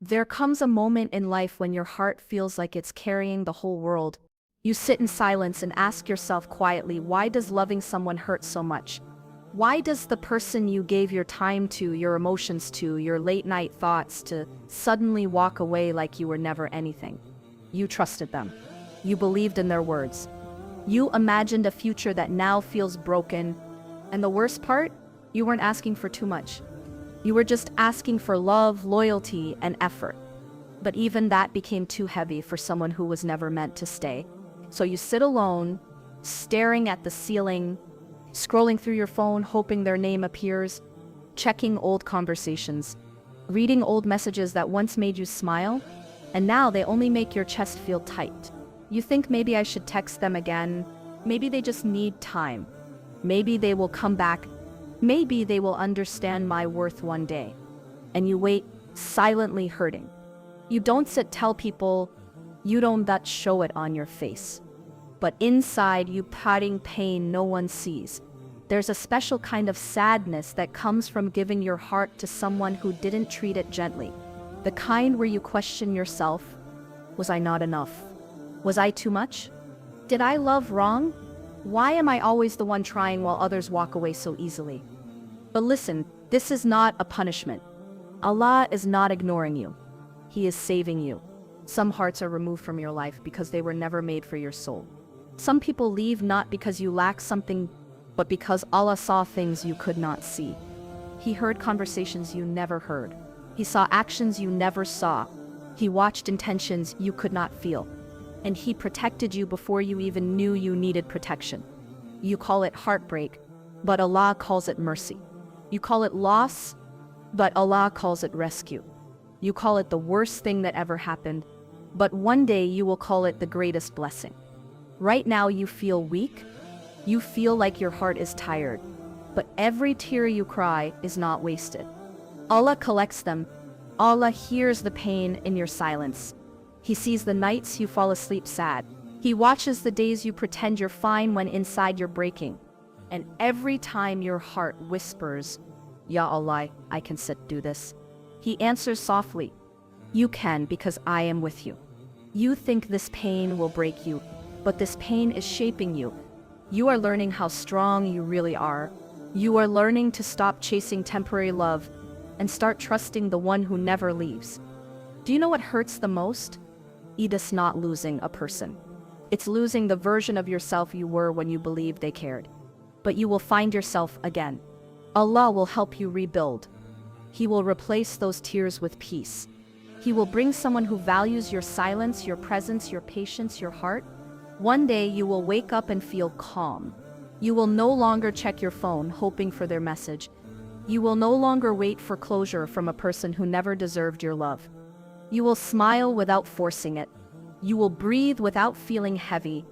There comes a moment in life when your heart feels like it's carrying the whole world. You sit in silence and ask yourself quietly, why does loving someone hurt so much? Why does the person you gave your time to, your emotions to, your late night thoughts to, suddenly walk away like you were never anything? You trusted them. You believed in their words. You imagined a future that now feels broken. And the worst part? You weren't asking for too much. You were just asking for love, loyalty, and effort. But even that became too heavy for someone who was never meant to stay. So you sit alone, staring at the ceiling, scrolling through your phone, hoping their name appears, checking old conversations, reading old messages that once made you smile, and now they only make your chest feel tight. You think maybe I should text them again. Maybe they just need time. Maybe they will come back. Maybe they will understand my worth one day. And you wait, silently hurting. You don't tell people, you don't that show it on your face. But inside you patting pain no one sees. There's a special kind of sadness that comes from giving your heart to someone who didn't treat it gently. The kind where you question yourself, was I not enough? Was I too much? Did I love wrong? Why am I always the one trying while others walk away so easily? But listen, this is not a punishment. Allah is not ignoring you. He is saving you. Some hearts are removed from your life because they were never made for your soul. Some people leave not because you lack something, but because Allah saw things you could not see. He heard conversations you never heard. He saw actions you never saw. He watched intentions you could not feel. And He protected you before you even knew you needed protection. You call it heartbreak, but Allah calls it mercy. You call it loss, but Allah calls it rescue. You call it the worst thing that ever happened, but one day you will call it the greatest blessing. Right now you feel weak. You feel like your heart is tired, but every tear you cry is not wasted. Allah collects them. Allah hears the pain in your silence. He sees the nights you fall asleep sad. He watches the days you pretend you're fine when inside you're breaking. And every time your heart whispers, Ya Allah, I can do this, He answers softly, you can because I am with you. You think this pain will break you, but this pain is shaping you. You are learning how strong you really are. You are learning to stop chasing temporary love and start trusting the one who never leaves. Do you know what hurts the most? It is not losing a person. It's losing the version of yourself you were when you believed they cared. But you will find yourself again. Allah will help you rebuild. He will replace those tears with peace. He will bring someone who values your silence, your presence, your patience, your heart. One day you will wake up and feel calm. You will no longer check your phone hoping for their message. You will no longer wait for closure from a person who never deserved your love. You will smile without forcing it. You will breathe without feeling heavy.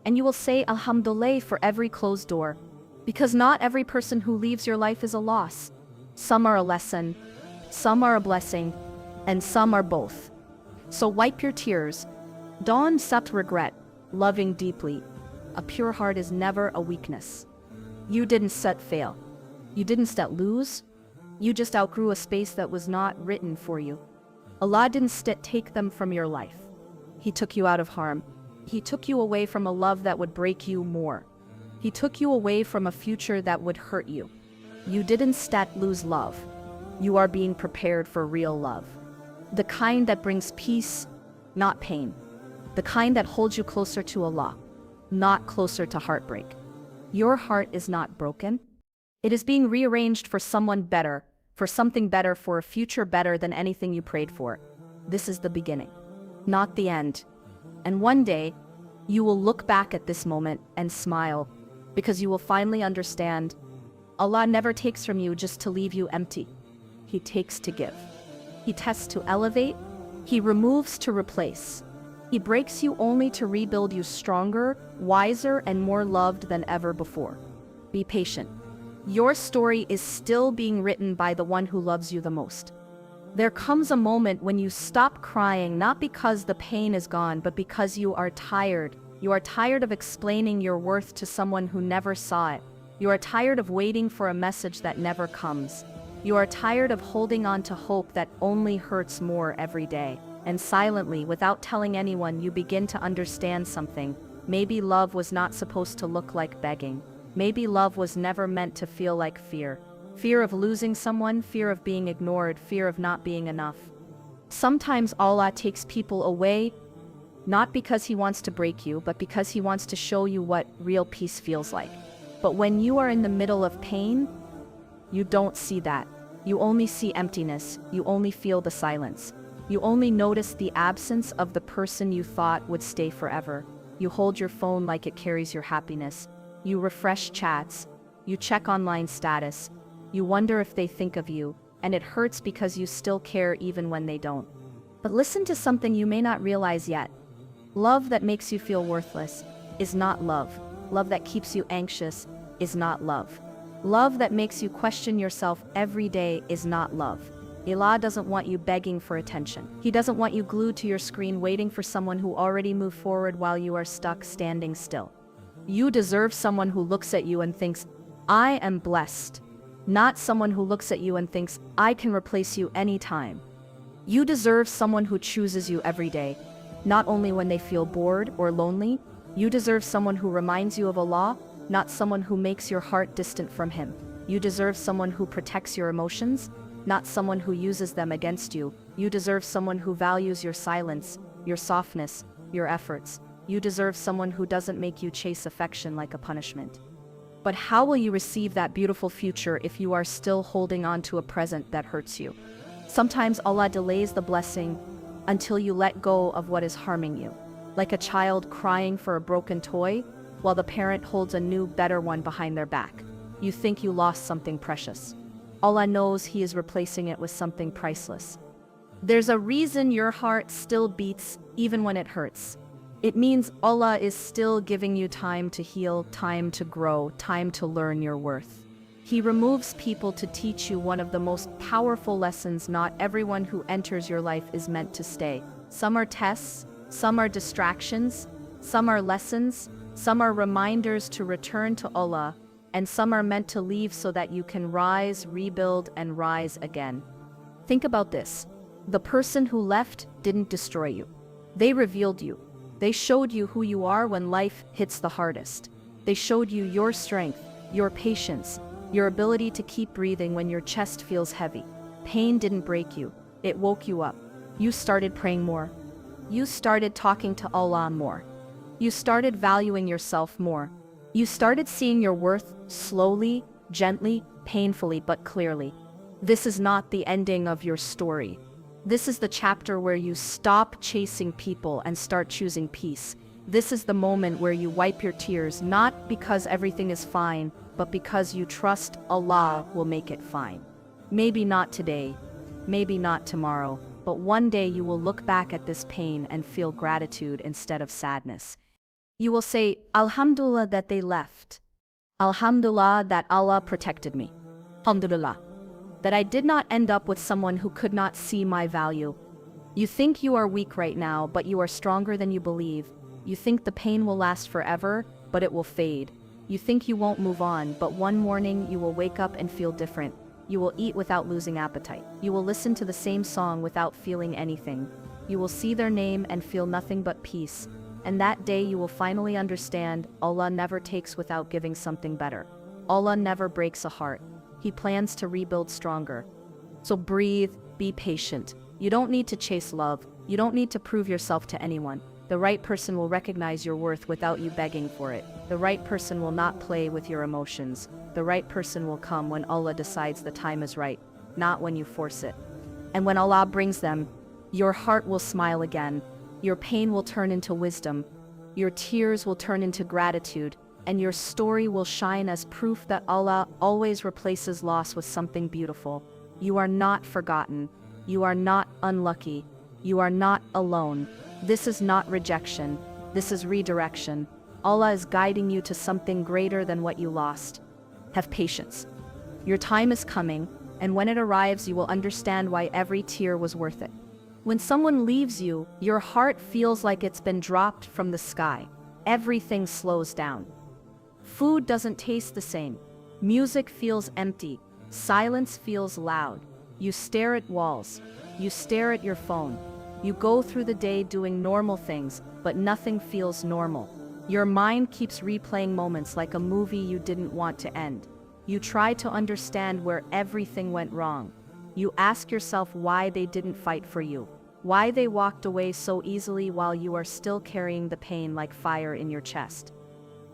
And you will say Alhamdulillah for every closed door. Because not every person who leaves your life is a loss. Some are a lesson, some are a blessing, and some are both. So wipe your tears. Don't accept regret, loving deeply. A pure heart is never a weakness. You didn't fail. You didn't lose. You just outgrew a space that was not written for you. Allah didn't take them from your life. He took you out of harm. He took you away from a love that would break you more. He took you away from a future that would hurt you. You didn't lose love. You are being prepared for real love. The kind that brings peace, not pain. The kind that holds you closer to Allah, not closer to heartbreak. Your heart is not broken. It is being rearranged for someone better, for something better, for a future better than anything you prayed for. This is the beginning, not the end. And one day, you will look back at this moment and smile, because you will finally understand Allah never takes from you just to leave you empty. He takes to give. He tests to elevate. He removes to replace. He breaks you only to rebuild you stronger, wiser, and more loved than ever before. Be patient. Your story is still being written by the one who loves you the most. There comes a moment when you stop crying, not because the pain is gone, but because you are tired. You are tired of explaining your worth to someone who never saw it. You are tired of waiting for a message that never comes. You are tired of holding on to hope that only hurts more every day. And silently, without telling anyone, you begin to understand something. Maybe love was not supposed to look like begging. Maybe love was never meant to feel like fear. Fear of losing someone, fear of being ignored, fear of not being enough. Sometimes Allah takes people away, not because He wants to break you, but because He wants to show you what real peace feels like. But when you are in the middle of pain, you don't see that. You only see emptiness. You only feel the silence. You only notice the absence of the person you thought would stay forever. You hold your phone like it carries your happiness. You refresh chats. You check online status. You wonder if they think of you, and it hurts because you still care even when they don't. But listen to something you may not realize yet. Love that makes you feel worthless is not love. Love that keeps you anxious is not love. Love that makes you question yourself every day is not love. Allah doesn't want you begging for attention. He doesn't want you glued to your screen waiting for someone who already moved forward while you are stuck standing still. You deserve someone who looks at you and thinks, I am blessed. Not someone who looks at you and thinks, I can replace you anytime. You deserve someone who chooses you every day, not only when they feel bored or lonely. You deserve someone who reminds you of Allah, not someone who makes your heart distant from Him. You deserve someone who protects your emotions, not someone who uses them against you. You deserve someone who values your silence, your softness, your efforts. You deserve someone who doesn't make you chase affection like a punishment. But how will you receive that beautiful future if you are still holding on to a present that hurts you? Sometimes Allah delays the blessing until you let go of what is harming you. Like a child crying for a broken toy, while the parent holds a new, better one behind their back. You think you lost something precious. Allah knows He is replacing it with something priceless. There's a reason your heart still beats even when it hurts. It means Allah is still giving you time to heal, time to grow, time to learn your worth. He removes people to teach you one of the most powerful lessons. Not everyone who enters your life is meant to stay. Some are tests, some are distractions, some are lessons, some are reminders to return to Allah, and some are meant to leave so that you can rise, rebuild, and rise again. Think about this. The person who left didn't destroy you. They revealed you. They showed you who you are when life hits the hardest. They showed you your strength, your patience, your ability to keep breathing when your chest feels heavy. Pain didn't break you. It woke you up. You started praying more. You started talking to Allah more. You started valuing yourself more. You started seeing your worth slowly, gently, painfully, but clearly. This is not the ending of your story. This is the chapter where you stop chasing people and start choosing peace. This is the moment where you wipe your tears, not because everything is fine, but because you trust Allah will make it fine. Maybe not today, maybe not tomorrow, but one day you will look back at this pain and feel gratitude instead of sadness. You will say, Alhamdulillah that they left. Alhamdulillah that Allah protected me. Alhamdulillah that I did not end up with someone who could not see my value. You think you are weak right now, but you are stronger than you believe. You think the pain will last forever, but it will fade. You think you won't move on, but one morning you will wake up and feel different. You will eat without losing appetite. You will listen to the same song without feeling anything. You will see their name and feel nothing but peace. And that day you will finally understand Allah never takes without giving something better. Allah never breaks a heart. He plans to rebuild stronger. So breathe, be patient. You don't need to chase love. You don't need to prove yourself to anyone. The right person will recognize your worth without you begging for it. The right person will not play with your emotions. The right person will come when Allah decides the time is right, not when you force it. And when Allah brings them, your heart will smile again. Your pain will turn into wisdom. Your tears will turn into gratitude. And your story will shine as proof that Allah always replaces loss with something beautiful. You are not forgotten. You are not unlucky. You are not alone. This is not rejection. This is redirection. Allah is guiding you to something greater than what you lost. Have patience. Your time is coming, and when it arrives, you will understand why every tear was worth it. When someone leaves you, your heart feels like it's been dropped from the sky. Everything slows down. Food doesn't taste the same. Music feels empty. Silence feels loud. You stare at walls. You stare at your phone. You go through the day doing normal things, but nothing feels normal. Your mind keeps replaying moments like a movie you didn't want to end. You try to understand where everything went wrong. You ask yourself why they didn't fight for you, why they walked away so easily while you are still carrying the pain like fire in your chest.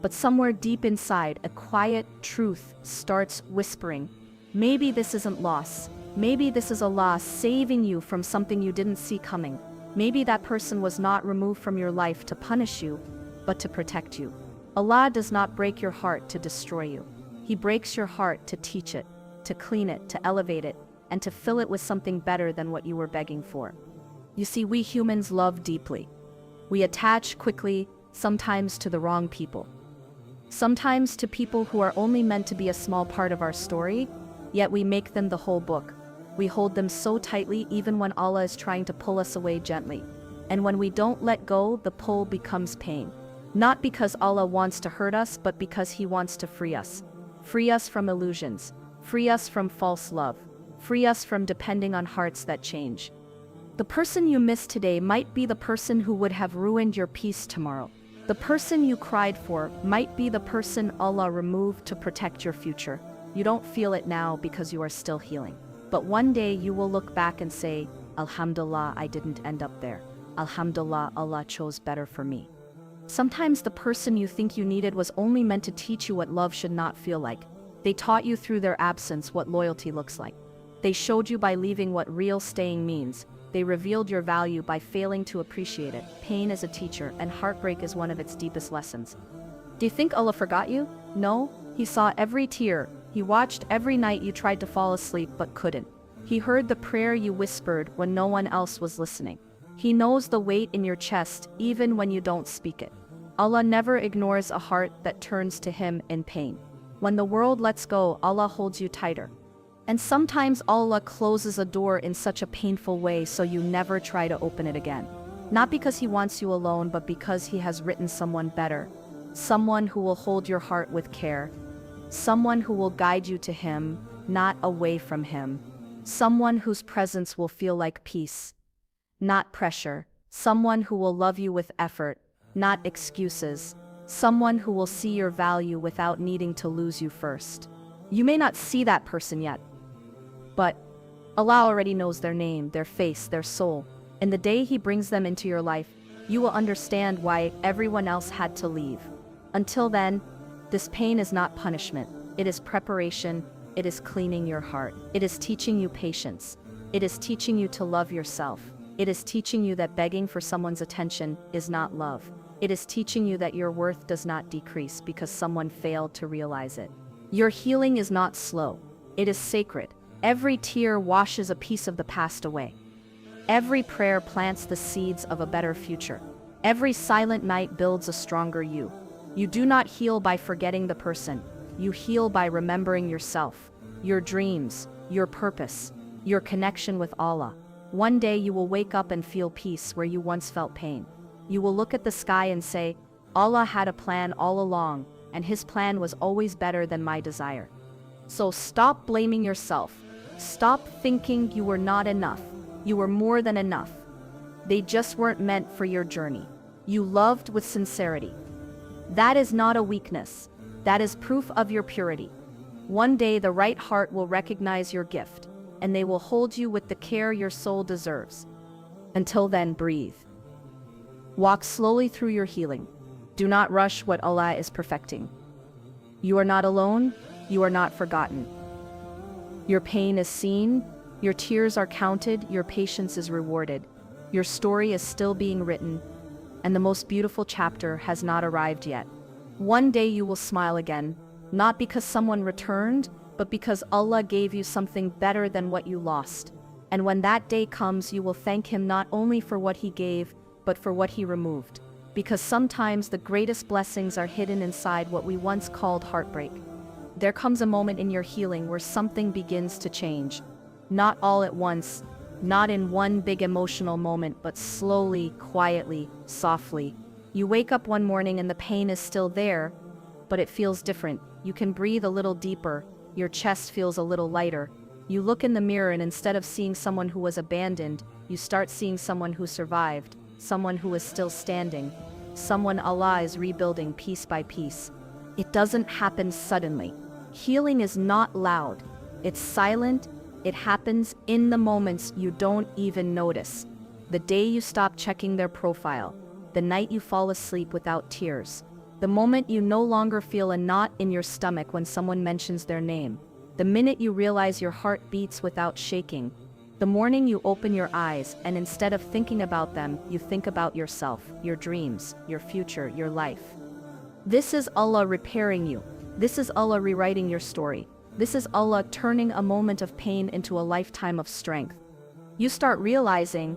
But somewhere deep inside, a quiet truth starts whispering, maybe this isn't loss. Maybe this is Allah saving you from something you didn't see coming. Maybe that person was not removed from your life to punish you, but to protect you. Allah does not break your heart to destroy you. He breaks your heart to teach it, to clean it, to elevate it, and to fill it with something better than what you were begging for. You see, we humans love deeply. We attach quickly, sometimes to the wrong people. Sometimes to people who are only meant to be a small part of our story, yet we make them the whole book. We hold them so tightly even when Allah is trying to pull us away gently. And when we don't let go, the pull becomes pain. Not because Allah wants to hurt us, but because He wants to free us. Free us from illusions. Free us from false love. Free us from depending on hearts that change. The person you miss today might be the person who would have ruined your peace tomorrow. The person you cried for might be the person Allah removed to protect your future. You don't feel it now because you are still healing. But one day you will look back and say, Alhamdulillah, I didn't end up there. Alhamdulillah, Allah chose better for me. Sometimes the person you think you needed was only meant to teach you what love should not feel like. They taught you through their absence what loyalty looks like. They showed you by leaving what real staying means. They revealed your value by failing to appreciate it. Pain is a teacher, and heartbreak is one of its deepest lessons. Do you think Allah forgot you? No, He saw every tear. He watched every night you tried to fall asleep but couldn't. He heard the prayer you whispered when no one else was listening. He knows the weight in your chest even when you don't speak it. Allah never ignores a heart that turns to Him in pain. When the world lets go, Allah holds you tighter. And sometimes Allah closes a door in such a painful way so you never try to open it again. Not because He wants you alone, but because He has written someone better. Someone who will hold your heart with care. Someone who will guide you to Him, not away from Him. Someone whose presence will feel like peace, not pressure. Someone who will love you with effort, not excuses. Someone who will see your value without needing to lose you first. You may not see that person yet, but Allah already knows their name, their face, their soul. And the day He brings them into your life, you will understand why everyone else had to leave. Until then, this pain is not punishment. It is preparation. It is cleaning your heart. It is teaching you patience. It is teaching you to love yourself. It is teaching you that begging for someone's attention is not love. It is teaching you that your worth does not decrease because someone failed to realize it. Your healing is not slow. It is sacred. Every tear washes a piece of the past away. Every prayer plants the seeds of a better future. Every silent night builds a stronger you. You do not heal by forgetting the person. You heal by remembering yourself, your dreams, your purpose, your connection with Allah. One day you will wake up and feel peace where you once felt pain. You will look at the sky and say, Allah had a plan all along, and His plan was always better than my desire. So stop blaming yourself. Stop thinking you were not enough. You were more than enough. They just weren't meant for your journey. You loved with sincerity. That is not a weakness. That is proof of your purity. One day the right heart will recognize your gift, and they will hold you with the care your soul deserves. Until then, breathe. Walk slowly through your healing. Do not rush what Allah is perfecting. You are not alone. You are not forgotten. Your pain is seen. Your tears are counted. Your patience is rewarded. Your story is still being written, and the most beautiful chapter has not arrived yet. One day you will smile again, not because someone returned, but because Allah gave you something better than what you lost. And when that day comes, you will thank Him not only for what He gave, but for what He removed. Because sometimes the greatest blessings are hidden inside what we once called heartbreak. There comes a moment in your healing where something begins to change. Not all at once, not in one big emotional moment, but slowly, quietly, softly. You wake up one morning and the pain is still there, but it feels different. You can breathe a little deeper. Your chest feels a little lighter. You look in the mirror and instead of seeing someone who was abandoned, you start seeing someone who survived, someone who is still standing, someone Allah is rebuilding piece by piece. It doesn't happen suddenly. Healing is not loud. It's silent. It happens in the moments you don't even notice. The day you stop checking their profile. The night you fall asleep without tears. The moment you no longer feel a knot in your stomach when someone mentions their name. The minute you realize your heart beats without shaking. The morning you open your eyes and instead of thinking about them, you think about yourself, your dreams, your future, your life. This is Allah repairing you. This is Allah rewriting your story. This is Allah turning a moment of pain into a lifetime of strength. You start realizing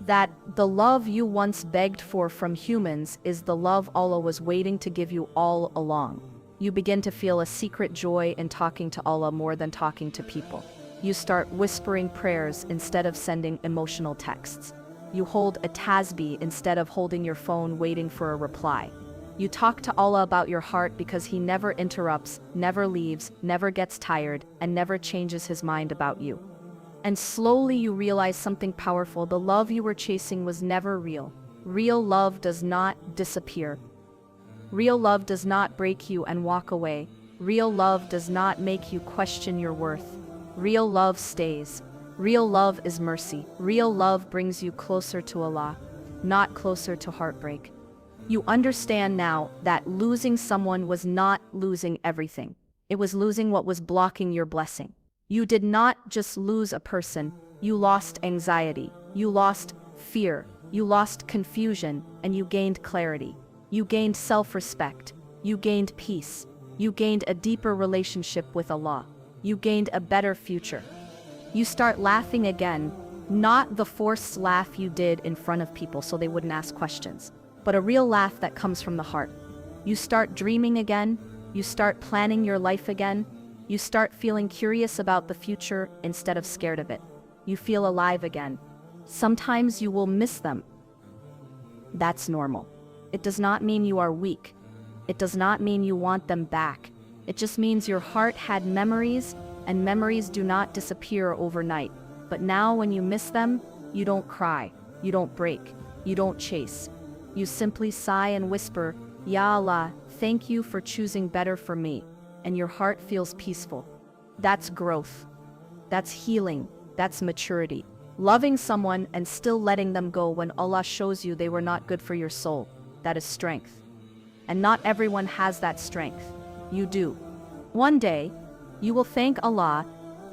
that the love you once begged for from humans is the love Allah was waiting to give you all along. You begin to feel a secret joy in talking to Allah more than talking to people. You start whispering prayers instead of sending emotional texts. You hold a tasbih instead of holding your phone waiting for a reply. You talk to Allah about your heart because He never interrupts, never leaves, never gets tired, and never changes His mind about you. And slowly you realize something powerful. The love you were chasing was never real. Real love does not disappear. Real love does not break you and walk away. Real love does not make you question your worth. Real love stays. Real love is mercy. Real love brings you closer to Allah, not closer to heartbreak. You understand now that losing someone was not losing everything. It was losing what was blocking your blessing. You did not just lose a person, you lost anxiety, you lost fear, you lost confusion, and you gained clarity. You gained self-respect, you gained peace, you gained a deeper relationship with Allah, you gained a better future. You start laughing again, not the forced laugh you did in front of people so they wouldn't ask questions, but a real laugh that comes from the heart. You start dreaming again, you start planning your life again, you start feeling curious about the future instead of scared of it. You feel alive again. Sometimes you will miss them. That's normal. It does not mean you are weak. It does not mean you want them back. It just means your heart had memories, and memories do not disappear overnight. But now when you miss them, you don't cry, you don't break, you don't chase. You simply sigh and whisper, Ya Allah, thank you for choosing better for me. And your heart feels peaceful. That's growth. That's healing. That's maturity. Loving someone and still letting them go when Allah shows you they were not good for your soul. That is strength. And not everyone has that strength. You do. One day, you will thank Allah,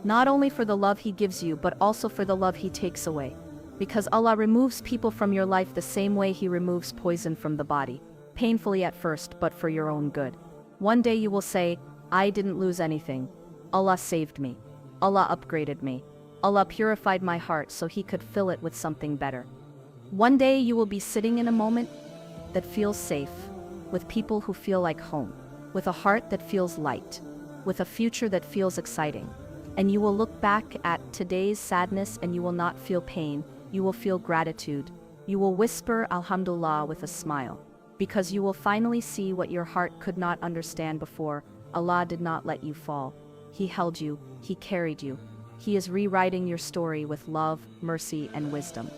not only for the love He gives you, but also for the love He takes away. Because Allah removes people from your life the same way He removes poison from the body. Painfully at first, but for your own good. One day you will say, I didn't lose anything. Allah saved me. Allah upgraded me. Allah purified my heart so He could fill it with something better. One day you will be sitting in a moment that feels safe, with people who feel like home, with a heart that feels light, with a future that feels exciting. And you will look back at today's sadness and you will not feel pain, you will feel gratitude. You will whisper Alhamdulillah with a smile, because you will finally see what your heart could not understand before. Allah did not let you fall. He held you, He carried you. He is rewriting your story with love, mercy, and wisdom.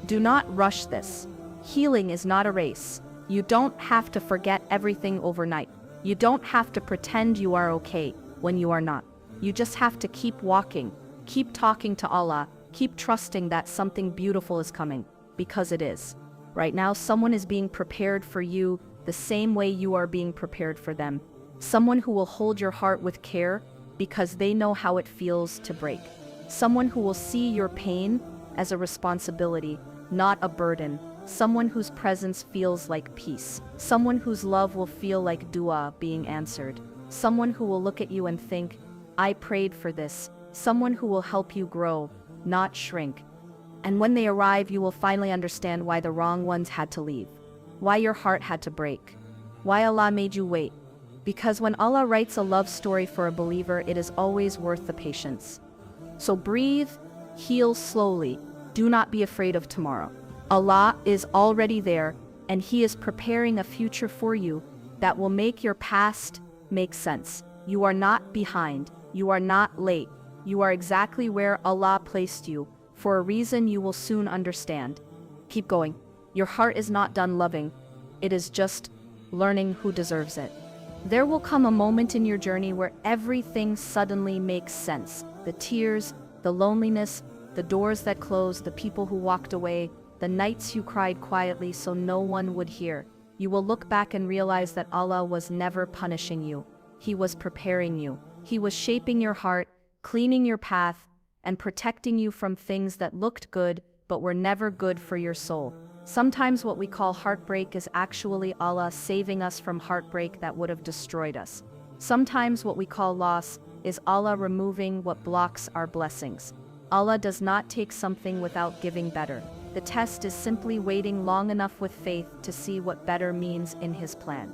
Do not rush this. Healing is not a race. You don't have to forget everything overnight. You don't have to pretend you are okay when you are not. You just have to keep walking, keep talking to Allah, keep trusting that something beautiful is coming, because it is. Right now, someone is being prepared for you the same way you are being prepared for them. Someone who will hold your heart with care because they know how it feels to break. Someone who will see your pain as a responsibility, not a burden. Someone whose presence feels like peace. Someone whose love will feel like dua being answered. Someone who will look at you and think, I prayed for this. Someone who will help you grow, not shrink. And when they arrive, you will finally understand why the wrong ones had to leave. Why your heart had to break. Why Allah made you wait. Because when Allah writes a love story for a believer, it is always worth the patience. So breathe, heal slowly. Do not be afraid of tomorrow. Allah is already there, and He is preparing a future for you that will make your past make sense. You are not behind. You are not late. You are exactly where Allah placed you, for a reason you will soon understand. Keep going. Your heart is not done loving. It is just learning who deserves it. There will come a moment in your journey where everything suddenly makes sense. The tears, the loneliness, the doors that closed, the people who walked away, the nights you cried quietly so no one would hear. You will look back and realize that Allah was never punishing you. He was preparing you. He was shaping your heart, cleaning your path, and protecting you from things that looked good but were never good for your soul. Sometimes what we call heartbreak is actually Allah saving us from heartbreak that would have destroyed us. Sometimes what we call loss is Allah removing what blocks our blessings. Allah does not take something without giving better. The test is simply waiting long enough with faith to see what better means in His plan.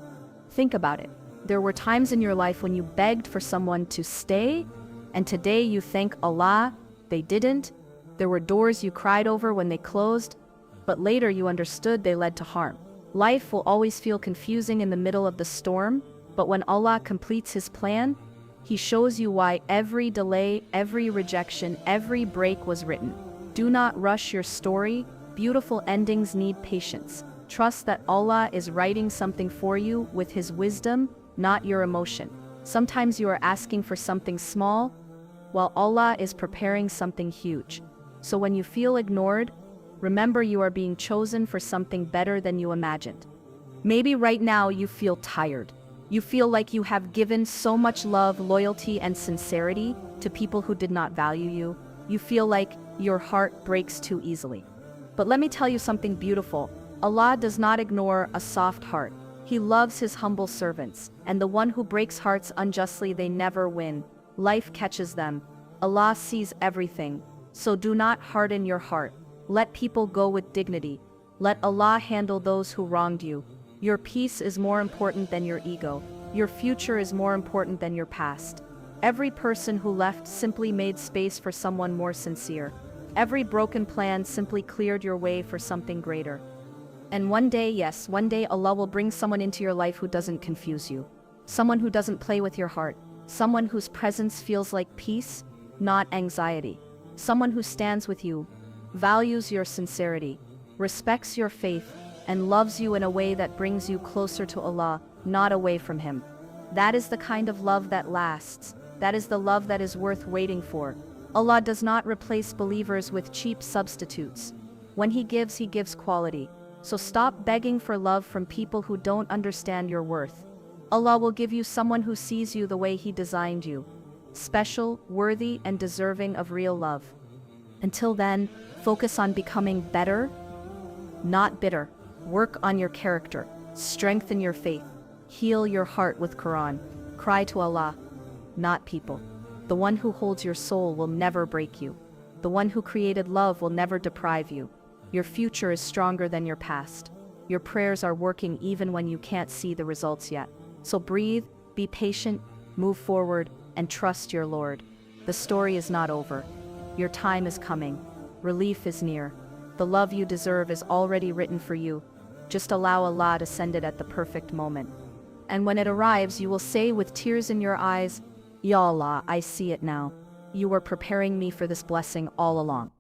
Think about it. There were times in your life when you begged for someone to stay, and today you thank Allah they didn't. There were doors you cried over when they closed, but later you understood they led to harm. Life will always feel confusing in the middle of the storm, but when Allah completes His plan, He shows you why every delay, every rejection, every break was written. Do not rush your story. Beautiful endings need patience. Trust that Allah is writing something for you with His wisdom, not your emotion. Sometimes you are asking for something small, while Allah is preparing something huge. So when you feel ignored, remember you are being chosen for something better than you imagined. Maybe right now you feel tired. You feel like you have given so much love, loyalty, and sincerity to people who did not value you. You feel like your heart breaks too easily. But let me tell you something beautiful. Allah does not ignore a soft heart. He loves His humble servants, and the one who breaks hearts unjustly, they never win. Life catches them. Allah sees everything. So do not harden your heart. Let people go with dignity. Let Allah handle those who wronged you. Your peace is more important than your ego. Your future is more important than your past. Every person who left simply made space for someone more sincere. Every broken plan simply cleared your way for something greater. And one day, yes, one day Allah will bring someone into your life who doesn't confuse you. Someone who doesn't play with your heart. Someone whose presence feels like peace, not anxiety. Someone who stands with you, values your sincerity, respects your faith, and loves you in a way that brings you closer to Allah, not away from Him. That is the kind of love that lasts. That is the love that is worth waiting for. Allah does not replace believers with cheap substitutes. When He gives quality. So stop begging for love from people who don't understand your worth. Allah will give you someone who sees you the way He designed you. Special, worthy, and deserving of real love. Until then, focus on becoming better, not bitter. Work on your character. Strengthen your faith. Heal your heart with Quran. Cry to Allah, not people. The one who holds your soul will never break you. The one who created love will never deprive you. Your future is stronger than your past. Your prayers are working even when you can't see the results yet. So breathe, be patient, move forward, and trust your Lord. The story is not over. Your time is coming. Relief is near. The love you deserve is already written for you. Just allow Allah to send it at the perfect moment. And when it arrives, you will say with tears in your eyes, Ya Allah, I see it now. You were preparing me for this blessing all along.